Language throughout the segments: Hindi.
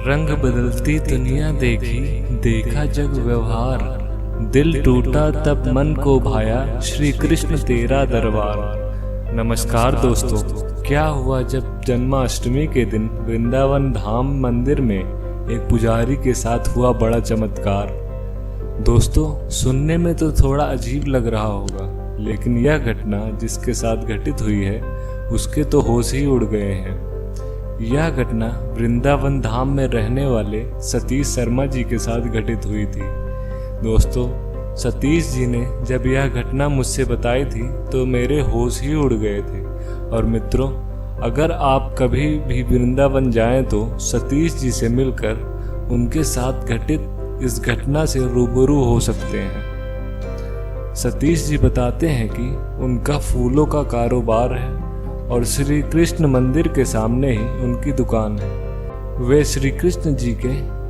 रंग बदलती दुनिया देखी, देखा जग व्यवहार, दिल टूटा तब मन को भाया, श्री कृष्ण तेरा दरबार। नमस्कार दोस्तों, क्या हुआ जब जन्माष्टमी के दिन वृंदावन धाम मंदिर में एक पुजारी के साथ हुआ बड़ा चमत्कार। दोस्तों, सुनने में तो थोड़ा अजीब लग रहा होगा, लेकिन यह घटना जिसके साथ घटित हुई है उसके तो होश ही उड़ गए हैं। यह घटना वृंदावन धाम में रहने वाले सतीश शर्मा जी के साथ घटित हुई थी। दोस्तों, सतीश जी ने जब यह घटना मुझसे बताई थी तो मेरे होश ही उड़ गए थे। और मित्रों, अगर आप कभी भी वृंदावन जाएं तो सतीश जी से मिलकर उनके साथ घटित इस घटना से रूबरू हो सकते हैं। सतीश जी बताते हैं कि उनका फूलों का कारोबार है और श्री कृष्ण मंदिर के सामने ही उनकी दुकान है। वे श्री कृष्ण जी के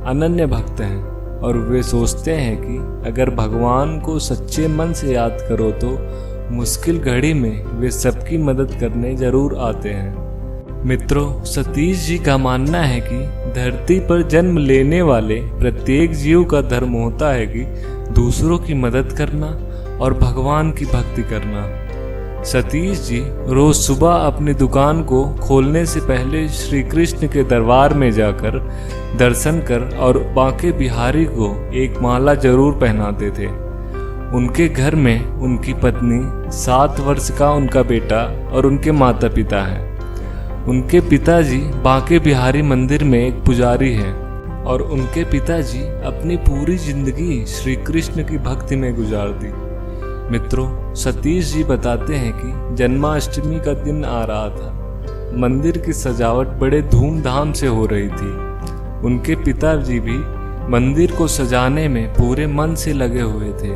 अनन्य भक्त हैं और वे सोचते हैं कि अगर भगवान को सच्चे मन से याद करो तो मुश्किल घड़ी में वे सबकी मदद करने जरूर आते हैं। मित्रों, सतीश जी का मानना है कि धरती पर जन्म लेने वाले प्रत्येक जीव का धर्म होता है कि दूसरों की मदद करना और भगवान की भक्ति करना। सतीश जी रोज सुबह अपनी दुकान को खोलने से पहले श्री कृष्ण के दरबार में जाकर दर्शन कर और बांके बिहारी को एक माला जरूर पहनाते थे। उनके घर में उनकी पत्नी, 7 वर्ष का उनका बेटा और उनके माता पिता हैं। उनके पिताजी बांके बिहारी मंदिर में एक पुजारी हैं और उनके पिताजी अपनी पूरी जिंदगी श्री कृष्ण की भक्ति में गुजार दी। मित्रों, सतीश जी बताते हैं कि जन्माष्टमी का दिन आ रहा था। मंदिर की सजावट बड़े धूमधाम से हो रही थी। उनके पिताजी भी मंदिर को सजाने में पूरे मन से लगे हुए थे,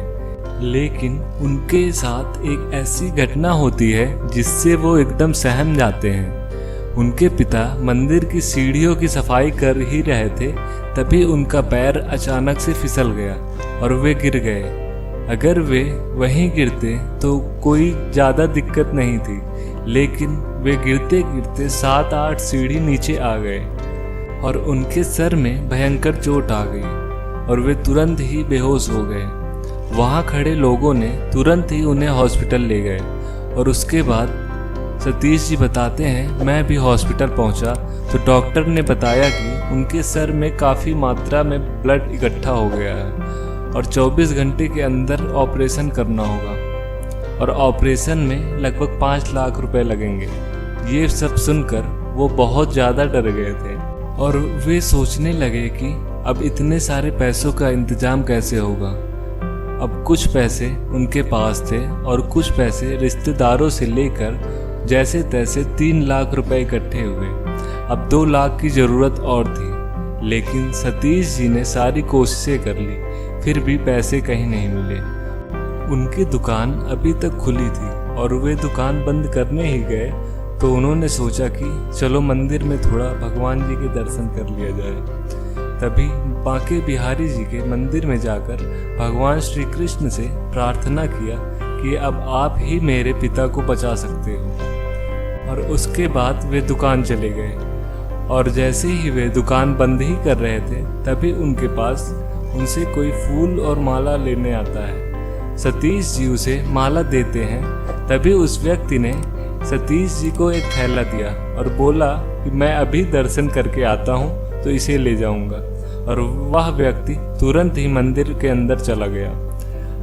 लेकिन उनके साथ एक ऐसी घटना होती है जिससे वो एकदम सहम जाते हैं। उनके पिता मंदिर की सीढ़ियों की सफाई कर ही रहे थे, तभी उनका पैर अचानक से फिसल गया और वे गिर गए। अगर वे वहीं गिरते तो कोई ज़्यादा दिक्कत नहीं थी, लेकिन वे गिरते गिरते 7-8 सीढ़ी नीचे आ गए और उनके सर में भयंकर चोट आ गई और वे तुरंत ही बेहोश हो गए। वहाँ खड़े लोगों ने तुरंत ही उन्हें हॉस्पिटल ले गए और उसके बाद सतीश जी बताते हैं, मैं भी हॉस्पिटल पहुँचा तो डॉक्टर ने बताया कि उनके सर में काफ़ी मात्रा में ब्लड इकट्ठा हो गया है और 24 घंटे के अंदर ऑपरेशन करना होगा और ऑपरेशन में लगभग 5 लाख रुपए लगेंगे। ये सब सुनकर वो बहुत ज़्यादा डर गए थे और वे सोचने लगे कि अब इतने सारे पैसों का इंतजाम कैसे होगा। अब कुछ पैसे उनके पास थे और कुछ पैसे रिश्तेदारों से लेकर जैसे तैसे 3 लाख रुपए इकट्ठे हुए। अब 2 लाख की ज़रूरत और थी, लेकिन सतीश जी ने सारी कोशिशें कर ली, फिर भी पैसे कहीं नहीं मिले। उनकी दुकान अभी तक खुली थी और वे दुकान बंद करने ही गए तो उन्होंने सोचा कि चलो मंदिर में थोड़ा भगवान जी के दर्शन कर लिया जाए। तभी बांके बिहारी जी के मंदिर में जाकर भगवान श्री कृष्ण से प्रार्थना किया कि अब आप ही मेरे पिता को बचा सकते हो। और उसके बाद वे दुकान चले गए और जैसे ही वे दुकान बंद ही कर रहे थे तभी उनके पास उनसे कोई फूल और माला लेने आता है। सतीश जी उसे माला देते हैं, तभी उस व्यक्ति ने सतीश जी को एक थैला दिया और बोला कि मैं अभी दर्शन करके आता हूँ तो इसे ले जाऊँगा। और वह व्यक्ति तुरंत ही मंदिर के अंदर चला गया।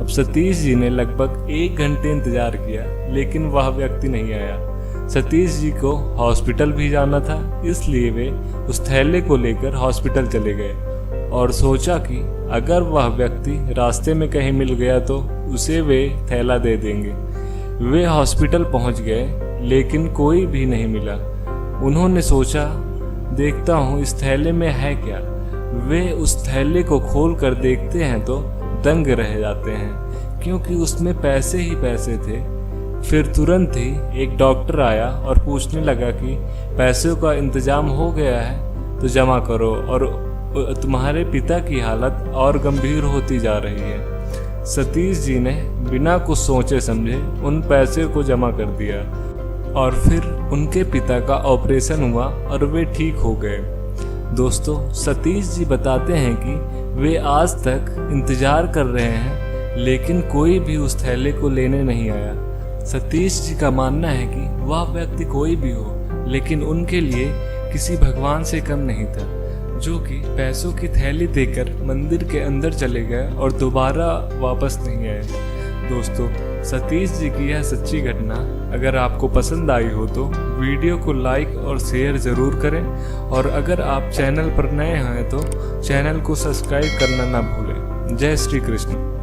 अब सतीश जी ने लगभग 1 घंटे इंतजार किया, लेकिन वह व्यक्ति नहीं आया। सतीश जी को हॉस्पिटल भी जाना था, इसलिए वे उस थैले को लेकर हॉस्पिटल चले गए और सोचा कि अगर वह व्यक्ति रास्ते में कहीं मिल गया तो उसे वे थैला दे देंगे। वे हॉस्पिटल पहुंच गए, लेकिन कोई भी नहीं मिला। उन्होंने सोचा, देखता हूं इस थैले में है क्या। वे उस थैले को खोल कर देखते हैं तो दंग रह जाते हैं, क्योंकि उसमें पैसे ही पैसे थे। फिर तुरंत ही एक डॉक्टर आया और पूछने लगा कि पैसों का इंतजाम हो गया है तो जमा करो और तुम्हारे पिता की हालत और गंभीर होती जा रही है। सतीश जी ने बिना कुछ सोचे समझे उन पैसे को जमा कर दिया और फिर उनके पिता का ऑपरेशन हुआ और वे ठीक हो गए। दोस्तों, सतीश जी बताते हैं कि वे आज तक इंतजार कर रहे हैं, लेकिन कोई भी उस थैले को लेने नहीं आया। सतीश जी का मानना है कि वह व्यक्ति कोई भी हो, लेकिन उनके लिए किसी भगवान से कम नहीं था, जो कि पैसों की थैली देकर मंदिर के अंदर चले गए और दोबारा वापस नहीं आए। दोस्तों, सतीश जी की यह सच्ची घटना अगर आपको पसंद आई हो तो वीडियो को लाइक और शेयर ज़रूर करें, और अगर आप चैनल पर नए हैं तो चैनल को सब्सक्राइब करना ना भूलें। जय श्री कृष्ण।